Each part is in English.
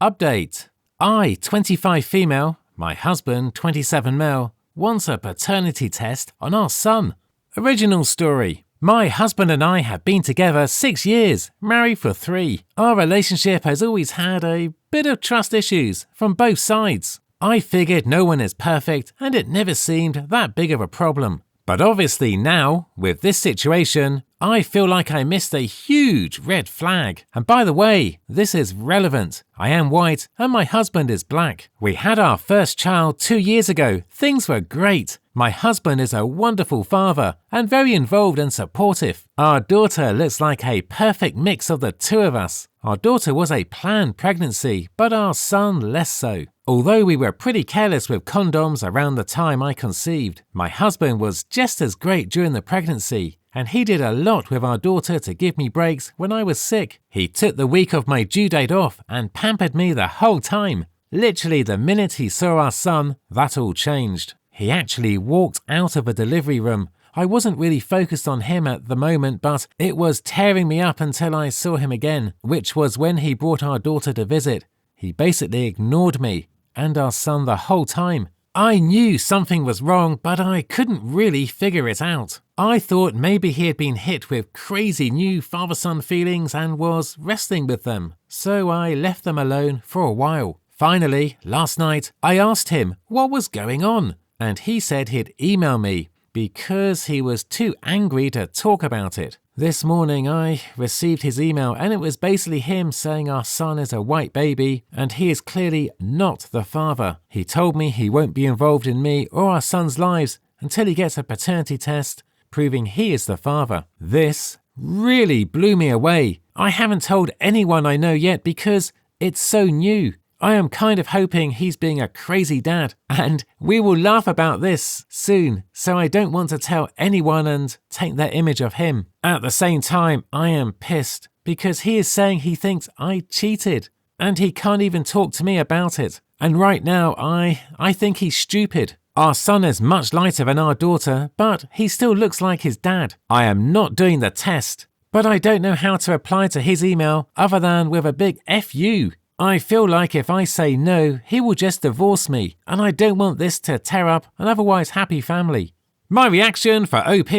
Update. I, 25 female, my husband, 27 male, wants a paternity test on our son. Original story. My husband and I have been together 6 years, married for 3. Our relationship has always had a bit of trust issues from both sides. I figured no one is perfect and it never seemed that big of a problem. But obviously now, with this situation, I feel like I missed a huge red flag. And by the way, this is relevant. I am white and my husband is black. We had our first child 2 years ago. Things were great. My husband is a wonderful father and very involved and supportive. Our daughter looks like a perfect mix of the two of us. Our daughter was a planned pregnancy, but our son less so. Although we were pretty careless with condoms around the time I conceived, my husband was just as great during the pregnancy, and he did a lot with our daughter to give me breaks when I was sick. He took the week of my due date off and pampered me the whole time. Literally the minute he saw our son, that all changed. He actually walked out of a delivery room. I wasn't really focused on him at the moment, but it was tearing me up until I saw him again, which was when he brought our daughter to visit. He basically ignored me and our son the whole time. I knew something was wrong, but I couldn't really figure it out. I thought maybe he had been hit with crazy new father-son feelings and was wrestling with them, so I left them alone for a while. Finally, last night, I asked him what was going on, and he said he'd email me because he was too angry to talk about it. This morning I received his email and it was basically him saying our son is a white baby and he is clearly not the father. He told me he won't be involved in me or our son's lives until he gets a paternity test proving he is the father. This really blew me away. I haven't told anyone I know yet because it's so new. I am kind of hoping he's being a crazy dad, and we will laugh about this soon, so I don't want to tell anyone and take their image of him. At the same time, I am pissed because he is saying he thinks I cheated, and he can't even talk to me about it. And right now, I think he's stupid. Our son is much lighter than our daughter, but he still looks like his dad. I am not doing the test, but I don't know how to reply to his email other than with a big F you. I feel like if I say no, he will just divorce me, and I don't want this to tear up an otherwise happy family. My reaction for OP.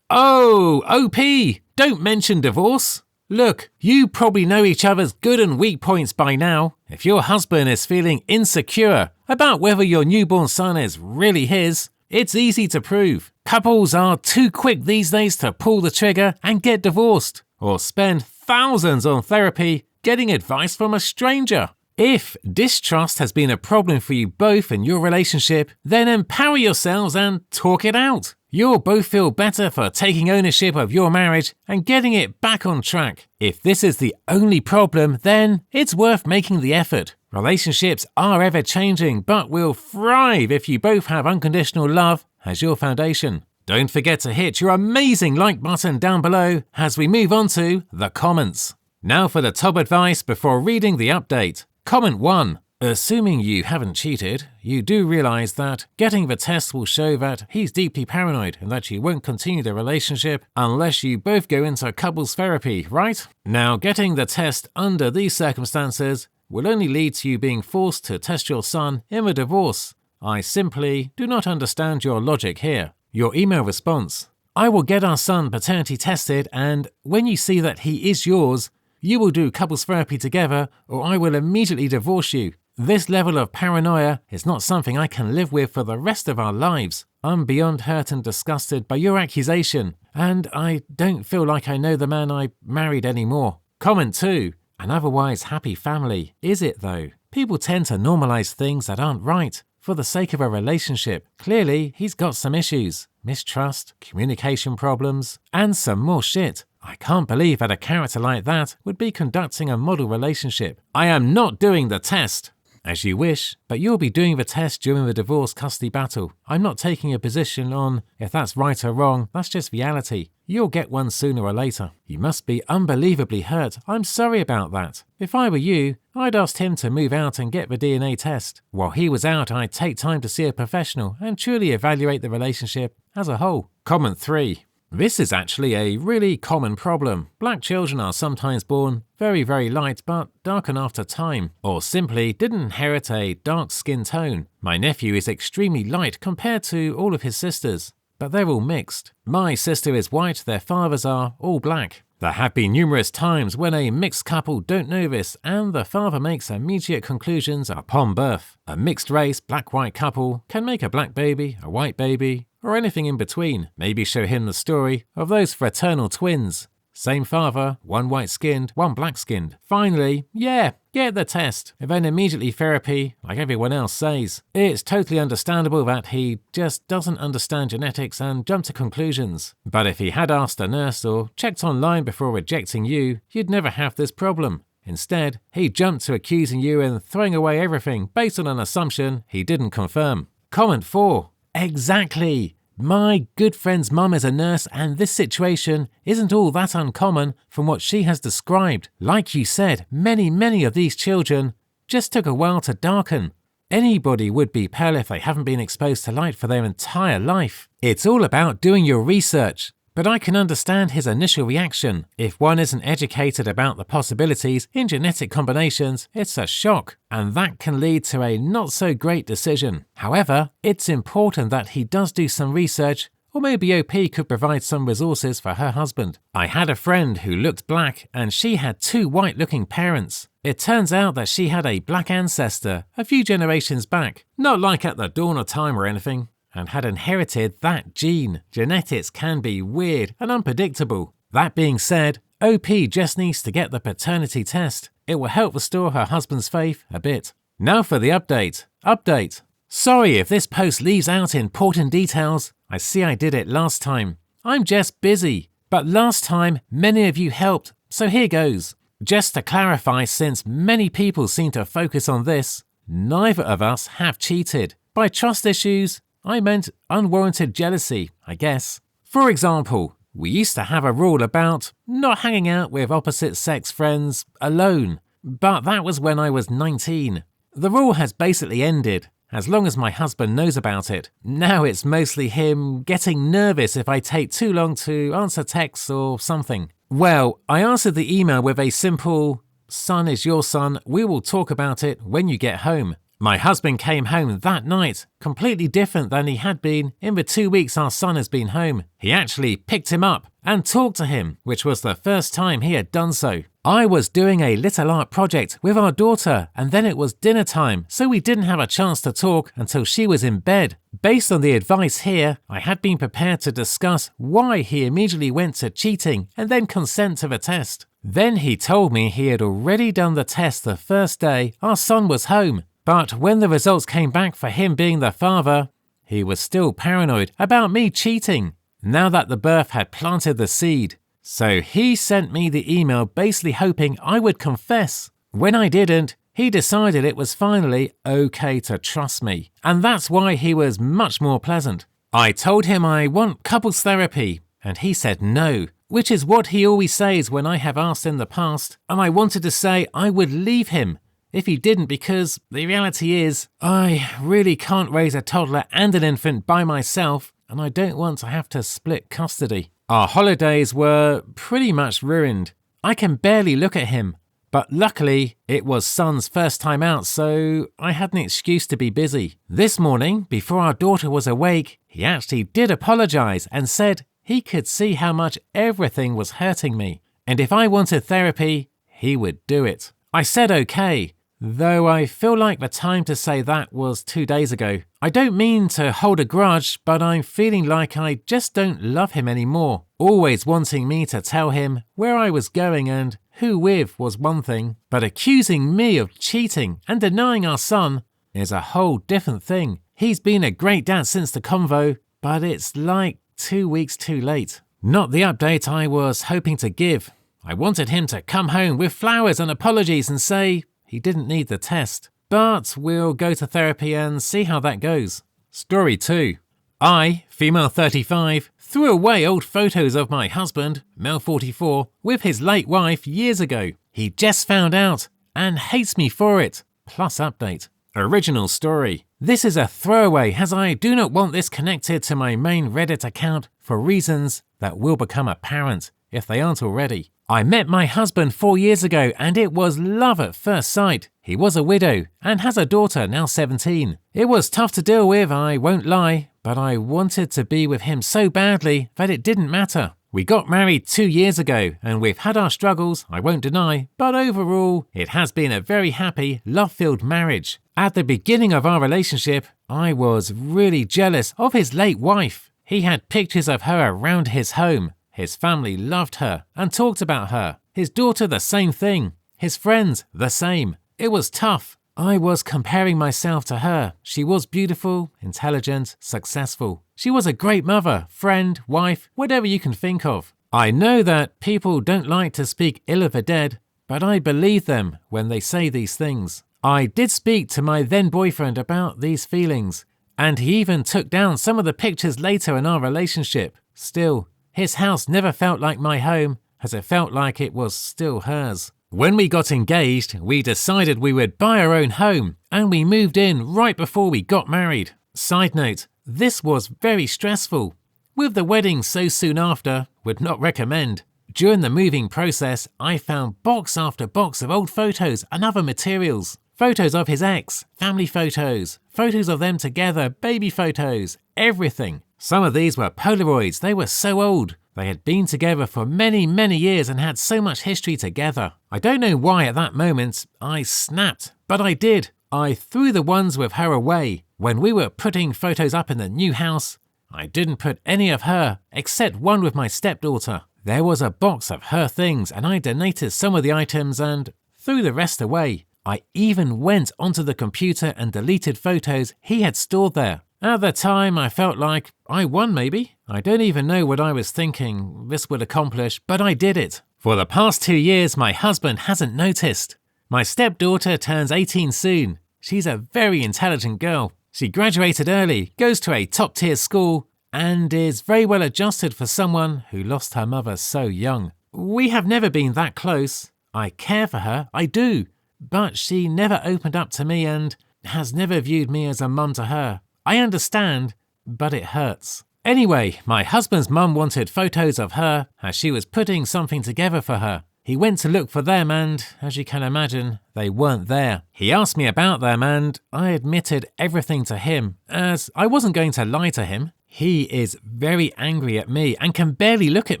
Oh, OP, don't mention divorce. Look, you probably know each other's good and weak points by now. If your husband is feeling insecure about whether your newborn son is really his, it's easy to prove. Couples are too quick these days to pull the trigger and get divorced, or spend thousands on therapy getting advice from a stranger. If distrust has been a problem for you both in your relationship, then empower yourselves and talk it out. You'll both feel better for taking ownership of your marriage and getting it back on track. If this is the only problem, then it's worth making the effort. Relationships are ever changing, but will thrive if you both have unconditional love as your foundation. Don't forget to hit your amazing like button down below as we move on to the comments. Now for the top advice before reading the update. Comment 1. Assuming you haven't cheated, you do realize that getting the test will show that he's deeply paranoid and that you won't continue the relationship unless you both go into couples therapy, right? Now, getting the test under these circumstances will only lead to you being forced to test your son in a divorce. I simply do not understand your logic here. Your email response. I will get our son paternity tested, and when you see that he is yours, you will do couples therapy together, or I will immediately divorce you. This level of paranoia is not something I can live with for the rest of our lives. I'm beyond hurt and disgusted by your accusation, and I don't feel like I know the man I married anymore. Comment 2. An otherwise happy family. Is it though? People tend to normalize things that aren't right for the sake of a relationship. Clearly, he's got some issues. Mistrust, communication problems, and some more shit. I can't believe that a character like that would be conducting a model relationship. I am not doing the test. As you wish, but you'll be doing the test during the divorce custody battle. I'm not taking a position on if that's right or wrong, that's just reality. You'll get one sooner or later. You must be unbelievably hurt. I'm sorry about that. If I were you, I'd asked him to move out and get the DNA test. While he was out, I'd take time to see a professional and truly evaluate the relationship as a whole. Comment 3. This is actually a really common problem. Black children are sometimes born very, very light but darken after time, or simply didn't inherit a dark skin tone. My nephew is extremely light compared to all of his sisters, but they're all mixed. My sister is white, their fathers are all black. There have been numerous times when a mixed couple don't know this and the father makes immediate conclusions upon birth. A mixed race black-white couple can make a black baby, a white baby, or anything in between. Maybe show him the story of those fraternal twins. Same father, one white-skinned, one black-skinned. Finally, get the test, and then immediately therapy, like everyone else says. It's totally understandable that he just doesn't understand genetics and jump to conclusions. But if he had asked a nurse or checked online before rejecting you, you'd never have this problem. Instead, he jumped to accusing you and throwing away everything based on an assumption he didn't confirm. Comment 4. Exactly. My good friend's mum is a nurse and this situation isn't all that uncommon from what she has described. Like you said, many of these children just took a while to darken. Anybody would be pale if they haven't been exposed to light for their entire life. It's all about doing your research. But I can understand his initial reaction. If one isn't educated about the possibilities in genetic combinations, it's a shock, and that can lead to a not so great decision. However, it's important that he does do some research, or maybe OP could provide some resources for her husband. I had a friend who looked black and she had 2 white-looking parents. It turns out that she had a black ancestor a few generations back, not like at the dawn of time or anything, and had inherited that gene. Genetics can be weird and unpredictable. That being said, OP just needs to get the paternity test. It will help restore her husband's faith a bit. Now for the update. Sorry if this post leaves out important details. I see I did it last time. I'm just busy. But last time, many of you helped, so here goes. Just to clarify, since many people seem to focus on this, neither of us have cheated. By trust issues, I meant unwarranted jealousy, I guess. For example, we used to have a rule about not hanging out with opposite-sex friends alone, but that was when I was 19. The rule has basically ended, as long as my husband knows about it. Now it's mostly him getting nervous if I take too long to answer texts or something. Well, I answered the email with a simple, "Son is your son, we will talk about it when you get home." My husband came home that night, completely different than he had been in the 2 weeks our son has been home. He actually picked him up and talked to him, which was the first time he had done so. I was doing a little art project with our daughter, and then it was dinner time, so we didn't have a chance to talk until she was in bed. Based on the advice here, I had been prepared to discuss why he immediately went to cheating and then consent to the test. Then he told me he had already done the test the first day our son was home. But when the results came back for him being the father, he was still paranoid about me cheating, now that the birth had planted the seed. So he sent me the email basically hoping I would confess. When I didn't, he decided it was finally okay to trust me. And that's why he was much more pleasant. I told him I want couples therapy, and he said no, which is what he always says when I have asked in the past, and I wanted to say I would leave him if he didn't, because the reality is, I really can't raise a toddler and an infant by myself, and I don't want to have to split custody. Our holidays were pretty much ruined. I can barely look at him, but luckily it was son's first time out, so I had an excuse to be busy. This morning, before our daughter was awake, he actually did apologize and said he could see how much everything was hurting me, and if I wanted therapy, he would do it. I said okay. Though I feel like the time to say that was 2 days ago. I don't mean to hold a grudge, but I'm feeling like I just don't love him anymore. Always wanting me to tell him where I was going and who with was one thing, but accusing me of cheating and denying our son is a whole different thing. He's been a great dad since the convo, but it's like 2 weeks too late. Not the update I was hoping to give. I wanted him to come home with flowers and apologies and say he didn't need the test, but we'll go to therapy and see how that goes. Story 2. I, female 35, threw away old photos of my husband, male 44, with his late wife years ago. He just found out and hates me for it. Plus update. Original story. This is a throwaway as I do not want this connected to my main Reddit account for reasons that will become apparent if they aren't already. I met my husband 4 years ago and it was love at first sight. He was a widow and has a daughter now 17. It was tough to deal with, I won't lie, but I wanted to be with him so badly that it didn't matter. We got married 2 years ago and we've had our struggles, I won't deny, but overall, it has been a very happy, love-filled marriage. At the beginning of our relationship, I was really jealous of his late wife. He had pictures of her around his home. His family loved her and talked about her. His daughter, the same thing. His friends, the same. It was tough. I was comparing myself to her. She was beautiful, intelligent, successful. She was a great mother, friend, wife, whatever you can think of. I know that people don't like to speak ill of the dead, but I believe them when they say these things. I did speak to my then boyfriend about these feelings, and he even took down some of the pictures later in our relationship. Still, his house never felt like my home, as it felt like it was still hers. When we got engaged, we decided we would buy our own home, and we moved in right before we got married. Side note, this was very stressful. With the wedding so soon after, would not recommend. During the moving process, I found box after box of old photos and other materials. Photos of his ex, family photos, photos of them together, baby photos, everything. Some of these were Polaroids, they were so old. They had been together for many, many years and had so much history together. I don't know why at that moment I snapped, but I did. I threw the ones with her away. When we were putting photos up in the new house, I didn't put any of her except one with my stepdaughter. There was a box of her things and I donated some of the items and threw the rest away. I even went onto the computer and deleted photos he had stored there. At the time, I felt like I won maybe. I don't even know what I was thinking this would accomplish, but I did it. For the past 2 years, my husband hasn't noticed. My stepdaughter turns 18 soon. She's a very intelligent girl. She graduated early, goes to a top-tier school, and is very well adjusted for someone who lost her mother so young. We have never been that close. I care for her, I do. But she never opened up to me and has never viewed me as a mum to her. I understand, but it hurts. Anyway, my husband's mum wanted photos of her as she was putting something together for her. He went to look for them and, as you can imagine, they weren't there. He asked me about them and I admitted everything to him, as I wasn't going to lie to him. He is very angry at me and can barely look at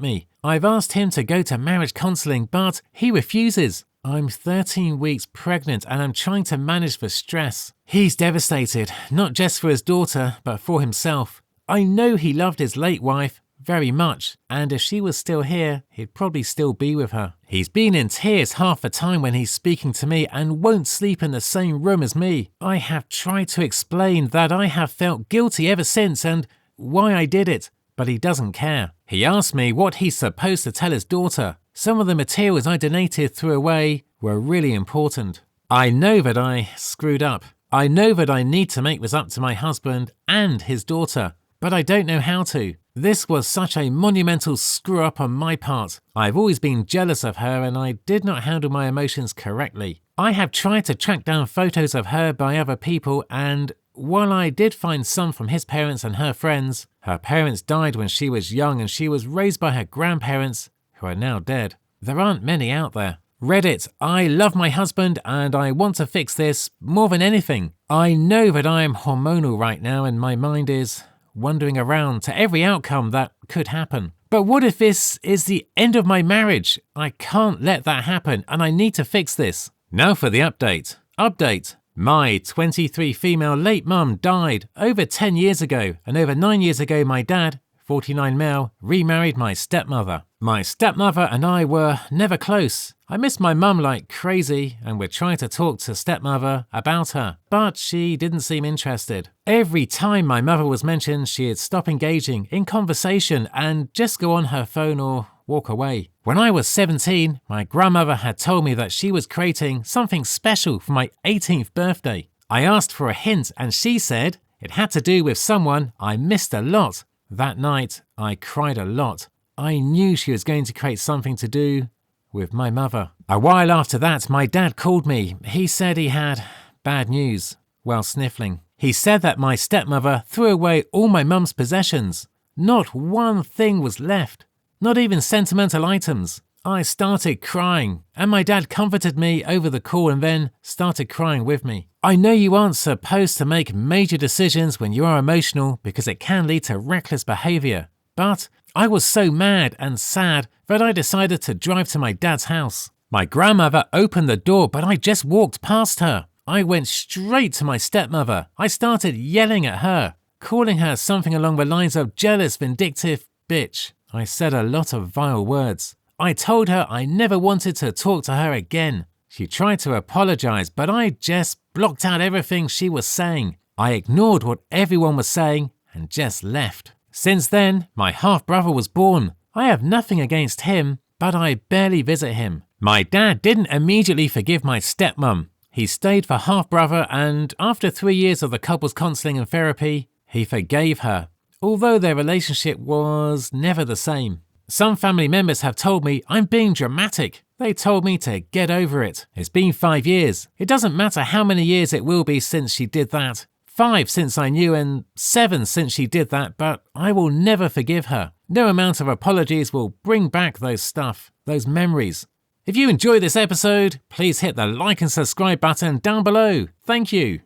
me. I've asked him to go to marriage counselling, but he refuses. I'm 13 weeks pregnant and I'm trying to manage the stress. He's devastated, not just for his daughter, but for himself. I know he loved his late wife very much, and if she was still here, he'd probably still be with her. He's been in tears half the time when he's speaking to me and won't sleep in the same room as me. I have tried to explain that I have felt guilty ever since and why I did it, but he doesn't care. He asked me what he's supposed to tell his daughter. Some of the materials I donated threw away were really important. I know that I screwed up. I know that I need to make this up to my husband and his daughter, but I don't know how to. This was such a monumental screw-up on my part. I've always been jealous of her and I did not handle my emotions correctly. I have tried to track down photos of her by other people and while I did find some from his parents and her friends, her parents died when she was young and she was raised by her grandparents, who are now dead. There aren't many out there. Reddit, I love my husband and I want to fix this more than anything. I know that I am hormonal right now and my mind is wandering around to every outcome that could happen. But what if this is the end of my marriage? I can't let that happen and I need to fix this. Now for the update. Update. My 23 female late mum died over 10 years ago and over 9 years ago my dad, 49 male, remarried my stepmother. My stepmother and I were never close. I missed my mum like crazy and would try to talk to stepmother about her, but she didn't seem interested. Every time my mother was mentioned, she'd stop engaging in conversation and just go on her phone or walk away. When I was 17, my grandmother had told me that she was creating something special for my 18th birthday. I asked for a hint and she said it had to do with someone I missed a lot. That night, I cried a lot. I knew she was going to create something to do with my mother. A while after that, my dad called me. He said he had bad news while sniffling. He said that my stepmother threw away all my mum's possessions. Not one thing was left. not even sentimental items. I started crying, and my dad comforted me over the call and then started crying with me. I know you aren't supposed to make major decisions when you are emotional because it can lead to reckless behavior, but I was so mad and sad that I decided to drive to my dad's house. My grandmother opened the door, but I just walked past her. I went straight to my stepmother. I started yelling at her, calling her something along the lines of jealous, vindictive bitch. I said a lot of vile words. I told her I never wanted to talk to her again. She tried to apologize, but I just blocked out everything she was saying. I ignored what everyone was saying and just left. Since then, my half-brother was born. I have nothing against him, but I barely visit him. My dad didn't immediately forgive my stepmom. He stayed for half-brother, and after 3 years of the couple's counseling and therapy, he forgave her, although their relationship was never the same. Some family members have told me I'm being dramatic. They told me to get over it. It's been 5 years. It doesn't matter how many years it will be since she did that. 5 since I knew and 7 since she did that, but I will never forgive her. No amount of apologies will bring back those memories. If you enjoyed this episode, please hit the like and subscribe button down below. Thank you.